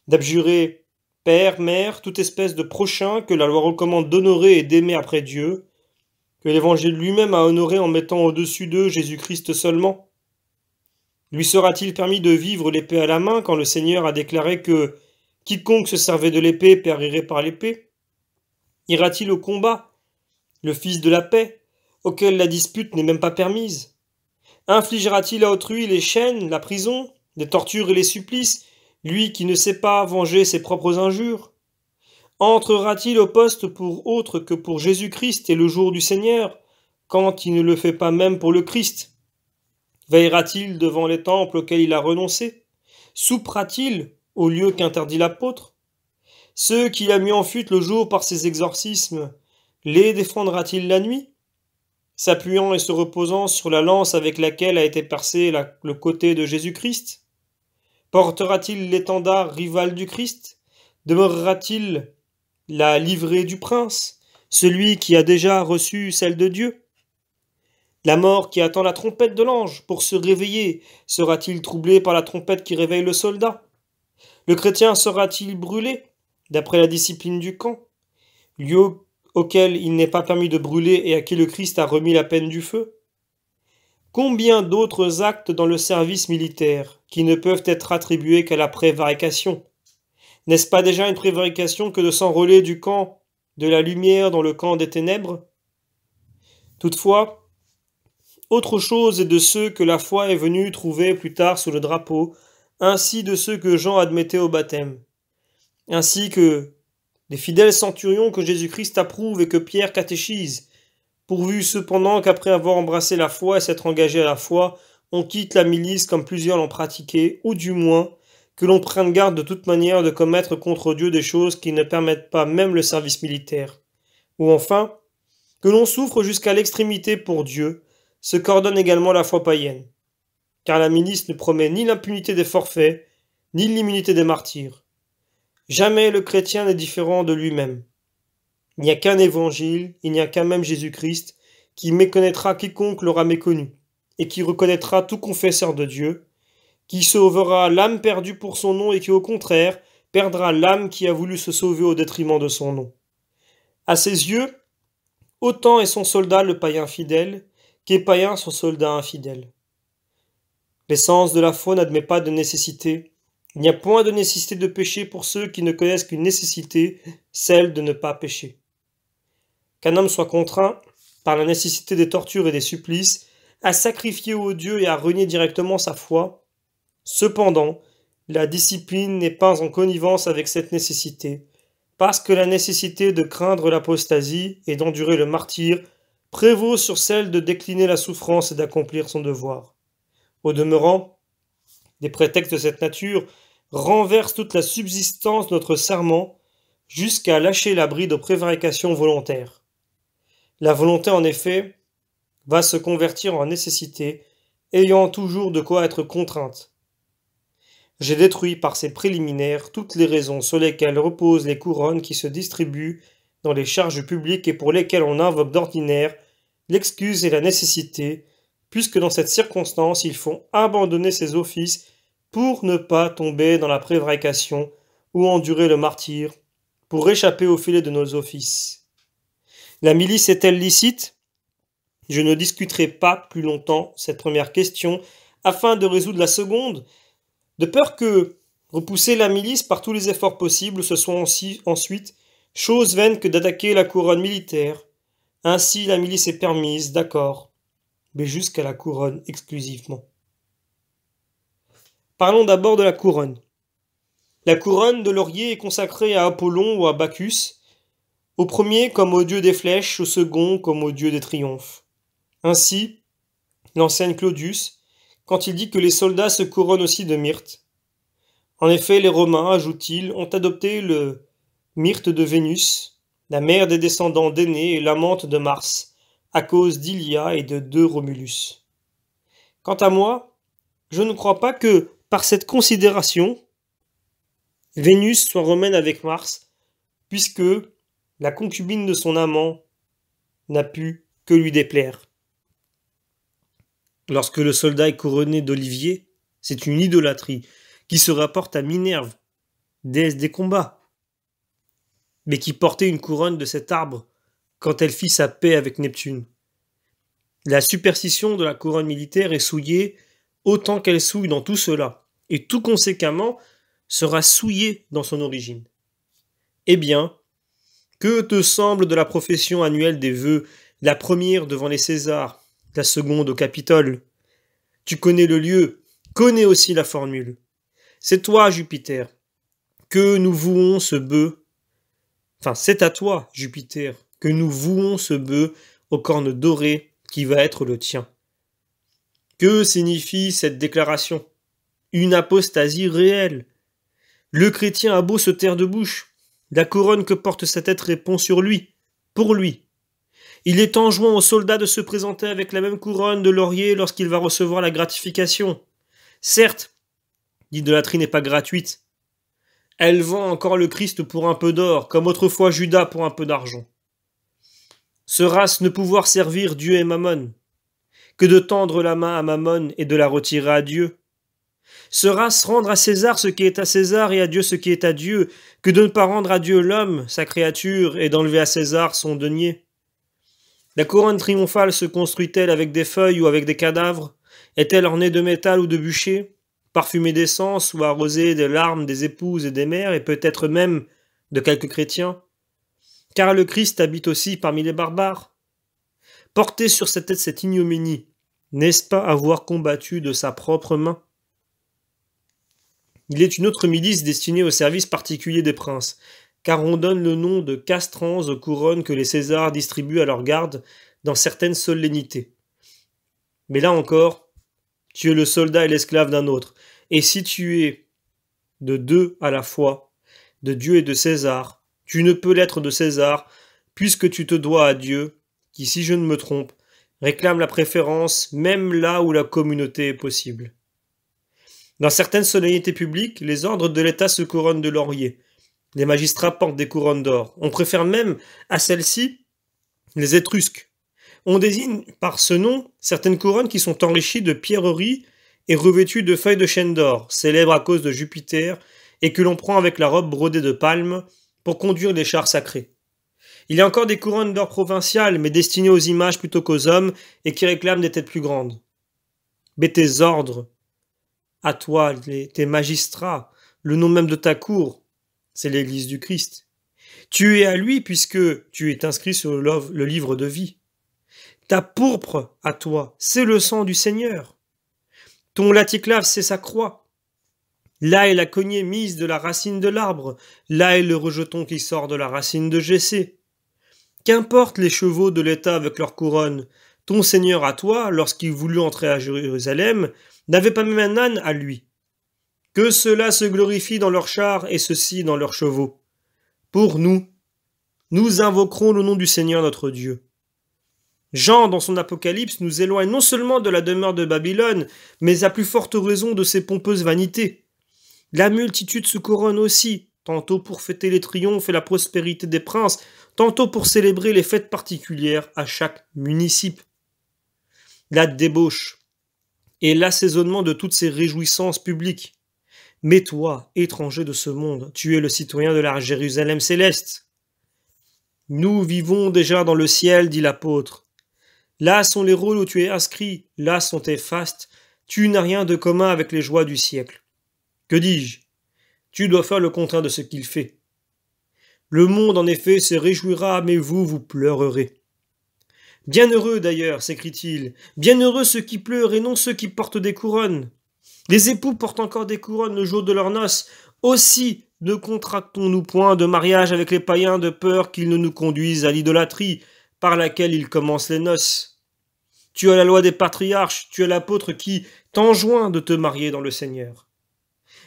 D'abjurer père, mère, toute espèce de prochain que la loi recommande d'honorer et d'aimer après Dieu, que l'Évangile lui-même a honoré en mettant au-dessus d'eux Jésus-Christ seulement? Lui sera-t-il permis de vivre l'épée à la main quand le Seigneur a déclaré que quiconque se servait de l'épée périrait par l'épée? Ira-t-il au combat, le fils de la paix, auquel la dispute n'est même pas permise? Infligera-t-il à autrui les chaînes, la prison, les tortures et les supplices, lui qui ne sait pas venger ses propres injures? Entrera-t-il au poste pour autre que pour Jésus-Christ et le jour du Seigneur, quand il ne le fait pas même pour le Christ? Veillera-t-il devant les temples auxquels il a renoncé? Soupera-t-il au lieu qu'interdit l'apôtre? Ceux qu'il a mis en fuite le jour par ses exorcismes, les défendra-t-il la nuit? S'appuyant et se reposant sur la lance avec laquelle a été percé le côté de Jésus-Christ? Portera-t-il l'étendard rival du Christ? Demeurera-t-il la livrée du prince, celui qui a déjà reçu celle de Dieu? La mort qui attend la trompette de l'ange pour se réveiller, sera-t-il troublé par la trompette qui réveille le soldat? Le chrétien sera-t-il brûlé, d'après la discipline du camp, lieu auquel il n'est pas permis de brûler et à qui le Christ a remis la peine du feu? Combien d'autres actes dans le service militaire qui ne peuvent être attribués qu'à la prévarication? N'est-ce pas déjà une prévarication que de s'enrôler du camp de la lumière dans le camp des ténèbres? Toutefois, autre chose est de ceux que la foi est venue trouver plus tard sous le drapeau, ainsi de ceux que Jean admettait au baptême, ainsi que des fidèles centurions que Jésus-Christ approuve et que Pierre catéchise, pourvu cependant qu'après avoir embrassé la foi et s'être engagé à la foi, on quitte la milice comme plusieurs l'ont pratiqué, ou du moins que l'on prenne garde de toute manière de commettre contre Dieu des choses qui ne permettent pas même le service militaire, ou enfin que l'on souffre jusqu'à l'extrémité pour Dieu, ce qu'ordonne également la foi païenne, car la milice ne promet ni l'impunité des forfaits, ni l'immunité des martyrs. Jamais le chrétien n'est différent de lui-même. Il n'y a qu'un évangile, il n'y a qu'un même Jésus-Christ, qui méconnaîtra quiconque l'aura méconnu, et qui reconnaîtra tout confesseur de Dieu, qui sauvera l'âme perdue pour son nom et qui, au contraire, perdra l'âme qui a voulu se sauver au détriment de son nom. À ses yeux, autant est son soldat le païen fidèle, qu'est païen son soldat infidèle. L'essence de la foi n'admet pas de nécessité. Il n'y a point de nécessité de pécher pour ceux qui ne connaissent qu'une nécessité, celle de ne pas pécher. Qu'un homme soit contraint, par la nécessité des tortures et des supplices, à sacrifier au Dieu et à renier directement sa foi. Cependant, la discipline n'est pas en connivence avec cette nécessité, parce que la nécessité de craindre l'apostasie et d'endurer le martyre prévaut sur celle de décliner la souffrance et d'accomplir son devoir. Au demeurant, des prétextes de cette nature renversent toute la subsistance de notre serment jusqu'à lâcher la bride aux prévarications volontaires. La volonté, en effet, va se convertir en nécessité, ayant toujours de quoi être contrainte. J'ai détruit par ces préliminaires toutes les raisons sur lesquelles reposent les couronnes qui se distribuent dans les charges publiques et pour lesquelles on invoque d'ordinaire l'excuse et la nécessité, puisque dans cette circonstance il faut abandonner ses offices pour ne pas tomber dans la prévarication ou endurer le martyre, pour échapper au filet de nos offices. La milice est-elle licite ? Je ne discuterai pas plus longtemps cette première question afin de résoudre la seconde, de peur que repousser la milice par tous les efforts possibles ce soit ensuite chose vaine que d'attaquer la couronne militaire. Ainsi la milice est permise, d'accord, mais jusqu'à la couronne exclusivement. Parlons d'abord de la couronne. La couronne de laurier est consacrée à Apollon ou à Bacchus, au premier comme au dieu des flèches, au second comme au dieu des triomphes. Ainsi, l'enseigne Claudius, quand il dit que les soldats se couronnent aussi de myrte. En effet, les Romains, ajoute-t-il, ont adopté le myrte de Vénus, la mère des descendants d'Énée et l'amante de Mars, à cause d'Ilia et de deux Romulus. Quant à moi, je ne crois pas que, par cette considération, Vénus soit romaine avec Mars, puisque la concubine de son amant n'a pu que lui déplaire. Lorsque le soldat est couronné d'olivier, c'est une idolâtrie qui se rapporte à Minerve, déesse des combats, mais qui portait une couronne de cet arbre quand elle fit sa paix avec Neptune. La superstition de la couronne militaire est souillée autant qu'elle souille dans tout cela, et tout conséquemment sera souillée dans son origine. Eh bien, que te semble de la profession annuelle des vœux, la première devant les Césars, la seconde au Capitole? Tu connais le lieu, connais aussi la formule. C'est toi, Jupiter, que nous vouons ce bœuf. Enfin, c'est à toi, Jupiter, que nous vouons ce bœuf aux cornes dorées qui va être le tien. Que signifie cette déclaration? Une apostasie réelle. Le chrétien a beau se taire de bouche, la couronne que porte sa tête répond sur lui, pour lui. Il est enjoint au soldat de se présenter avec la même couronne de laurier lorsqu'il va recevoir la gratification. Certes, l'idolâtrie n'est pas gratuite. Elle vend encore le Christ pour un peu d'or, comme autrefois Judas pour un peu d'argent. Sera-ce ne pouvoir servir Dieu et Mammon, que de tendre la main à Mammon et de la retirer à Dieu? Sera-ce rendre à César ce qui est à César et à Dieu ce qui est à Dieu, que de ne pas rendre à Dieu l'homme, sa créature, et d'enlever à César son denier? La couronne triomphale se construit-elle avec des feuilles ou avec des cadavres? Est-elle ornée de métal ou de bûcher, parfumée d'essence ou arrosée des larmes des épouses et des mères, et peut-être même de quelques chrétiens? Car le Christ habite aussi parmi les barbares. Porter sur sa tête cette ignominie, n'est-ce pas avoir combattu de sa propre main? Il est une autre milice destinée au service particulier des princes, car on donne le nom de castrans aux couronnes que les Césars distribuent à leurs gardes dans certaines solennités. Mais là encore, tu es le soldat et l'esclave d'un autre, et si tu es de deux à la fois, de Dieu et de César, tu ne peux l'être de César, puisque tu te dois à Dieu, qui, si je ne me trompe, réclame la préférence même là où la communauté est possible. Dans certaines solennités publiques, les ordres de l'État se couronnent de laurier. Les magistrats portent des couronnes d'or. On préfère même à celles-ci les Étrusques. On désigne par ce nom certaines couronnes qui sont enrichies de pierreries et revêtues de feuilles de chêne d'or, célèbres à cause de Jupiter, et que l'on prend avec la robe brodée de palmes pour conduire les chars sacrés. Il y a encore des couronnes d'or provinciales, mais destinées aux images plutôt qu'aux hommes, et qui réclament des têtes plus grandes. Mais tes ordres, à toi, tes magistrats, le nom même de ta cour, c'est l'Église du Christ. Tu es à lui puisque tu es inscrit sur le livre de vie. Ta pourpre, à toi, c'est le sang du Seigneur. Ton laticlave, c'est sa croix. Là est la cognée mise de la racine de l'arbre, là est le rejeton qui sort de la racine de Jessé. Qu'importe les chevaux de l'État avec leur couronne, ton Seigneur à toi, lorsqu'il voulut entrer à Jérusalem, n'avait pas même un âne à lui. Que cela se glorifie dans leurs chars et ceci dans leurs chevaux. Pour nous, nous invoquerons le nom du Seigneur notre Dieu. Jean, dans son Apocalypse, nous éloigne non seulement de la demeure de Babylone, mais à plus forte raison de ses pompeuses vanités. La multitude se couronne aussi, tantôt pour fêter les triomphes et la prospérité des princes, tantôt pour célébrer les fêtes particulières à chaque municipe. La débauche et l'assaisonnement de toutes ces réjouissances publiques. Mais toi, étranger de ce monde, tu es le citoyen de la Jérusalem céleste. Nous vivons déjà dans le ciel, dit l'apôtre. Là sont les rôles où tu es inscrit, là sont tes fastes, tu n'as rien de commun avec les joies du siècle. Que dis-je? Tu dois faire le contraire de ce qu'il fait. Le monde, en effet, se réjouira, mais vous, vous pleurerez. Bienheureux, d'ailleurs, s'écrie-t-il, bienheureux ceux qui pleurent et non ceux qui portent des couronnes. Les époux portent encore des couronnes le jour de leurs noces. Aussi ne contractons-nous point de mariage avec les païens de peur qu'ils ne nous conduisent à l'idolâtrie par laquelle ils commencent les noces. Tu as la loi des patriarches, tu as l'apôtre qui t'enjoint de te marier dans le Seigneur.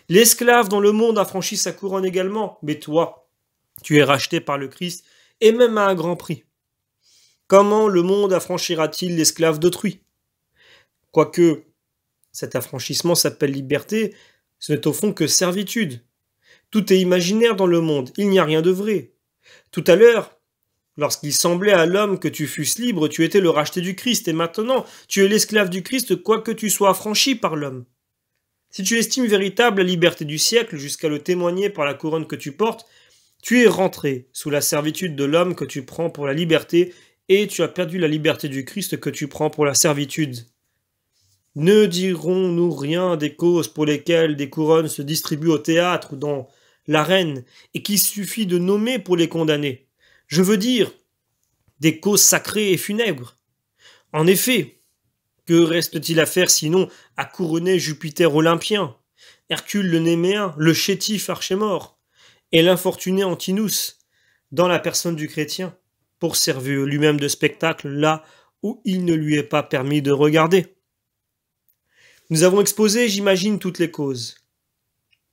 L'esclave dans le monde a franchi sa couronne également, mais toi, tu es racheté par le Christ, et même à un grand prix. Comment le monde affranchira-t-il l'esclave d'autrui? Quoique cet affranchissement s'appelle liberté, ce n'est au fond que servitude. Tout est imaginaire dans le monde, il n'y a rien de vrai. Tout à l'heure, lorsqu'il semblait à l'homme que tu fusses libre, tu étais le racheté du Christ, et maintenant, tu es l'esclave du Christ, quoique tu sois affranchi par l'homme. Si tu estimes véritable la liberté du siècle, jusqu'à le témoigner par la couronne que tu portes, tu es rentré sous la servitude de l'homme que tu prends pour la liberté, et tu as perdu la liberté du Christ que tu prends pour la servitude. Ne dirons-nous rien des causes pour lesquelles des couronnes se distribuent au théâtre ou dans l'arène, et qu'il suffit de nommer pour les condamner? Je veux dire, des causes sacrées et funèbres. En effet, que reste-t-il à faire sinon à couronner Jupiter olympien, Hercule le Néméen, le chétif Archémore, et l'infortuné Antinous, dans la personne du chrétien, pour servir lui-même de spectacle là où il ne lui est pas permis de regarder. Nous avons exposé, j'imagine, toutes les causes.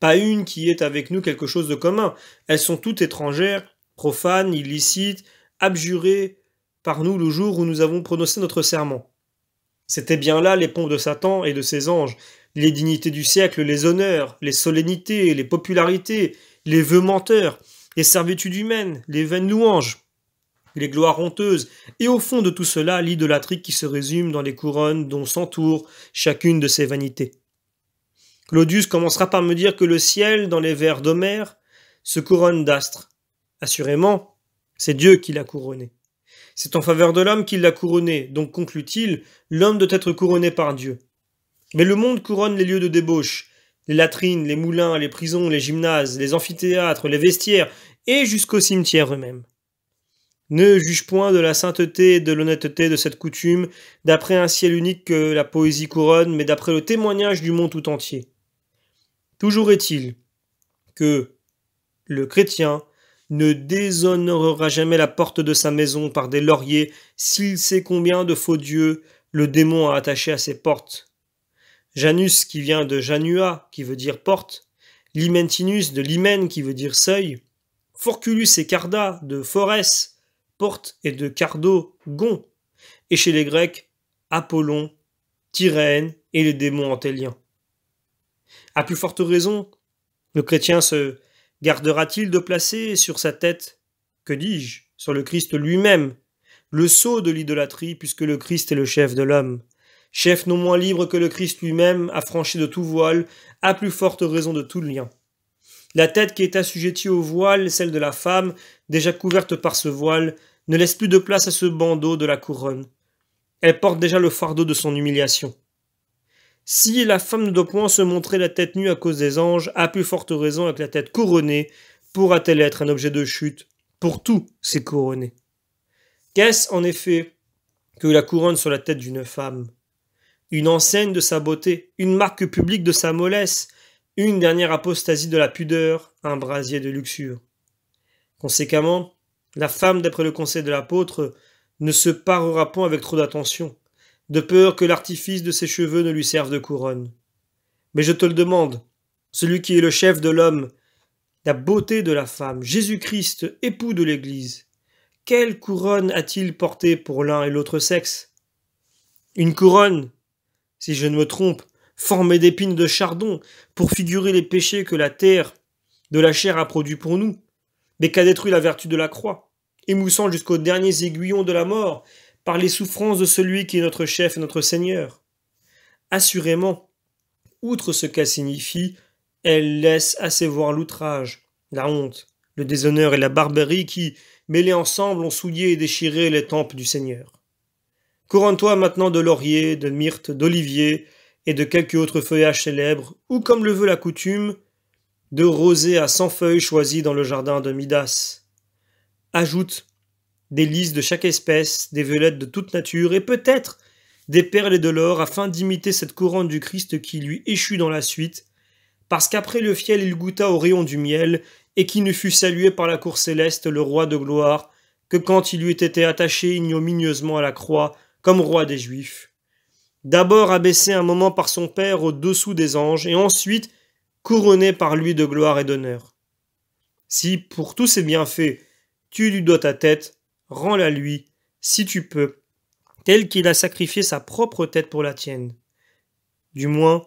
Pas une qui ait avec nous quelque chose de commun. Elles sont toutes étrangères, profanes, illicites, abjurées par nous le jour où nous avons prononcé notre serment. C'étaient bien là les pompes de Satan et de ses anges, les dignités du siècle, les honneurs, les solennités, les popularités, les vœux menteurs, les servitudes humaines, les vaines louanges, les gloires honteuses, et au fond de tout cela, l'idolâtrie qui se résume dans les couronnes dont s'entoure chacune de ces vanités. Claudius commencera par me dire que le ciel, dans les vers d'Homère, se couronne d'astres. Assurément, c'est Dieu qui l'a couronné. C'est en faveur de l'homme qu'il l'a couronné, donc conclut-il, l'homme doit être couronné par Dieu. Mais le monde couronne les lieux de débauche, les latrines, les moulins, les prisons, les gymnases, les amphithéâtres, les vestiaires, et jusqu'aux cimetières eux-mêmes. Ne juge point de la sainteté et de l'honnêteté de cette coutume, d'après un ciel unique que la poésie couronne, mais d'après le témoignage du monde tout entier. Toujours est-il que le chrétien ne déshonorera jamais la porte de sa maison par des lauriers s'il sait combien de faux dieux le démon a attaché à ses portes. Janus qui vient de Janua, qui veut dire porte, Limentinus de Limen qui veut dire seuil, Forculus et Carda de Forès, porte, et de Cardo, gond, et chez les Grecs, Apollon, Tyrène et les démons antéliens. À plus forte raison, le chrétien se gardera-t-il de placer sur sa tête, que dis-je, sur le Christ lui-même, le sceau de l'idolâtrie, puisque le Christ est le chef de l'homme, chef non moins libre que le Christ lui-même, affranchi de tout voile, à plus forte raison de tout lien. La tête qui est assujettie au voile, celle de la femme, déjà couverte par ce voile, ne laisse plus de place à ce bandeau de la couronne. Elle porte déjà le fardeau de son humiliation. Si la femme ne doit point se montrer la tête nue à cause des anges, à plus forte raison avec la tête couronnée, pourra-t-elle être un objet de chute pour tous ces couronnés? Qu'est-ce en effet que la couronne sur la tête d'une femme? Une enseigne de sa beauté, une marque publique de sa mollesse, une dernière apostasie de la pudeur, un brasier de luxure. Conséquemment, La femme, d'après le conseil de l'apôtre, ne se parera point avec trop d'attention, de peur que l'artifice de ses cheveux ne lui serve de couronne. Mais je te le demande, celui qui est le chef de l'homme, la beauté de la femme, Jésus-Christ, époux de l'Église, quelle couronne a-t-il portée pour l'un et l'autre sexe? Une couronne, si je ne me trompe, formée d'épines de chardon, pour figurer les péchés que la terre de la chair a produits pour nous, mais qu'a détruit la vertu de la croix, émoussant jusqu'aux derniers aiguillons de la mort, par les souffrances de celui qui est notre chef et notre Seigneur. Assurément, outre ce qu'elle signifie, elle laisse assez voir l'outrage, la honte, le déshonneur et la barbarie qui, mêlés ensemble, ont souillé et déchiré les tempes du Seigneur. Couronne-toi maintenant de laurier, de myrte, d'olivier et de quelque autre feuillage célèbre, ou comme le veut la coutume, de rosée à 100 feuilles choisies dans le jardin de Midas. Ajoute des lys de chaque espèce, des violettes de toute nature, et peut-être des perles et de l'or, afin d'imiter cette couronne du Christ qui lui échut dans la suite, parce qu'après le fiel il goûta au rayon du miel, et qui ne fut salué par la cour céleste le roi de gloire, que quand il eut été attaché ignominieusement à la croix, comme roi des Juifs. D'abord abaissé un moment par son Père au-dessous des anges, et ensuite couronné par lui de gloire et d'honneur. Si, pour tous ses bienfaits, tu lui dois ta tête, rends-la lui, si tu peux, tel qu'il a sacrifié sa propre tête pour la tienne. Du moins,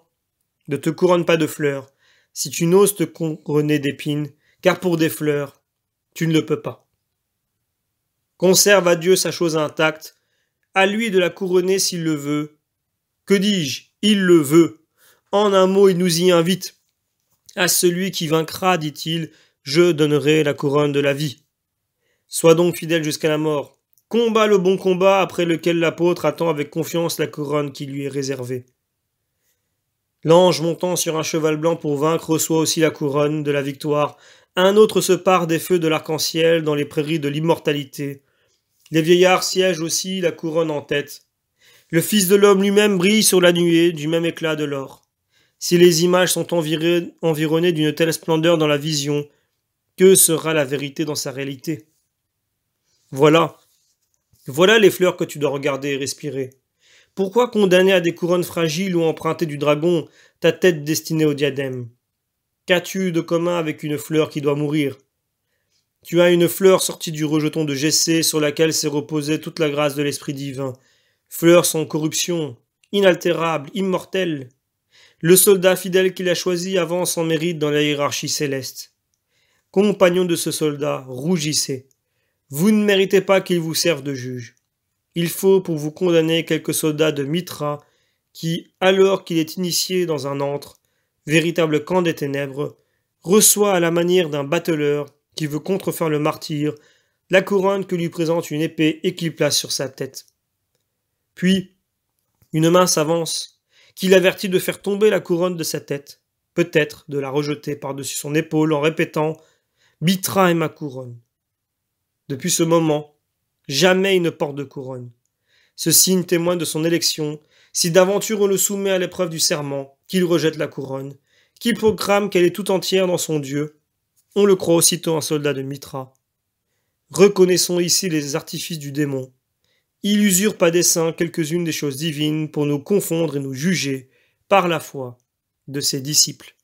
ne te couronne pas de fleurs, si tu n'oses te couronner d'épines, car pour des fleurs, tu ne le peux pas. Conserve à Dieu sa chose intacte, à lui de la couronner s'il le veut. Que dis-je? Il le veut. En un mot, il nous y invite. À celui qui vaincra, dit-il, je donnerai la couronne de la vie. Sois donc fidèle jusqu'à la mort. Combat le bon combat après lequel l'apôtre attend avec confiance la couronne qui lui est réservée. L'ange montant sur un cheval blanc pour vaincre reçoit aussi la couronne de la victoire. Un autre se part des feux de l'arc-en-ciel dans les prairies de l'immortalité. Les vieillards siègent aussi la couronne en tête. Le Fils de l'homme lui-même brille sur la nuée du même éclat de l'or. Si les images sont environnées d'une telle splendeur dans la vision, que sera la vérité dans sa réalité? Voilà les fleurs que tu dois regarder et respirer. Pourquoi condamner à des couronnes fragiles ou emprunter du dragon ta tête destinée au diadème? Qu'as-tu de commun avec une fleur qui doit mourir? Tu as une fleur sortie du rejeton de Jessé sur laquelle s'est reposée toute la grâce de l'Esprit divin. Fleur sans corruption, inaltérable, immortelle. Le soldat fidèle qu'il a choisi avance en mérite dans la hiérarchie céleste. Compagnons de ce soldat, rougissez. Vous ne méritez pas qu'il vous serve de juge. Il faut pour vous condamner quelques soldats de Mithra qui, alors qu'il est initié dans un antre, véritable camp des ténèbres, reçoit à la manière d'un bateleur qui veut contrefaire le martyr la couronne que lui présente une épée et qu'il place sur sa tête. Puis, une main s'avance, qui l'avertit de faire tomber la couronne de sa tête, peut-être de la rejeter par-dessus son épaule en répétant « Mithra est ma couronne ». Depuis ce moment, jamais il ne porte de couronne. Ce signe témoigne de son élection. Si d'aventure on le soumet à l'épreuve du serment, qu'il rejette la couronne, qu'il proclame qu'elle est tout entière dans son Dieu, on le croit aussitôt un soldat de Mithra. Reconnaissons ici les artifices du démon. Il usurpe à dessein quelques-unes des choses divines pour nous confondre et nous juger, par la foi, de ses disciples.